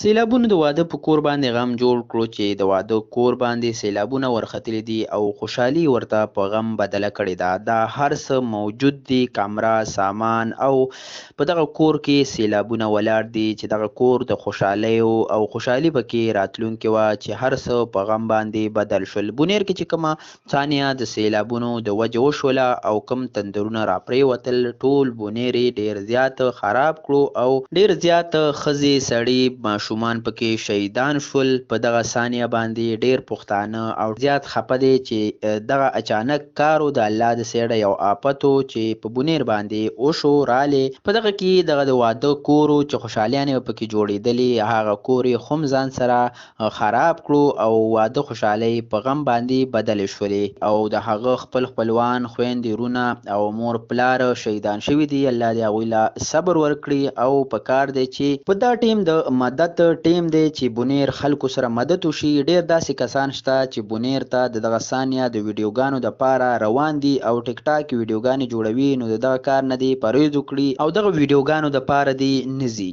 سیلابونو د واده په کور باندې غم جوړ کړو چې د واده کور باندې سیلابونه ورختلي دي او خوشحالي ورته په غم بدله کړې ده. دا هر څه موجود دي، کمره، سامان او په دغه کور کې سیلابونه ولاړ دي چې دغه کور د خوشحالیو او خوشحالي پکې راتلونکې وه چې هر څه په غم باندې بدل شول. بونیر کې چې کومه ثانیه د سیلابونو د وجې وشوله او کوم تندرونه راپرېوتل، ټول بونیر یې ډېر زیات خراب کړو او ډېر زیات ښځې، سړي، ماشومان پکې شهیدان شول. په دغه ثانیه باندې ډېر پښتانه او زیات خفه دي چې دغه اچانک کار و د الله د سیډه یو آفت و چې په بونیر باندې وشو رالې. په دغه کې دغه د واده کور و چې خوشحالیانې به پکې جوړېدلې، هغه کور یې هم ځان سره خراب کړو او واده خوشحالۍ په غم باندې بدلې شولې او د هغه خپل خپلوان، خویندې، وروڼه او مور پلار شهیدان شوي دي. الله دې هغوی له صبر ورکړي او په کار دی چې په دا ټیم د مدد ټیم دی چې بونیر خلکو سره مدد وشي. ډېر داسې کسان شته چې بونیر ته د دغه ثانیه د ویډیوګانو دپاره روان دي او ټیک ټاک ویډیوګانې جوړوي، نو د دغه کار نه دې پرهیز وکړي او دغه ویډیوګانو دپاره دې نه ځي.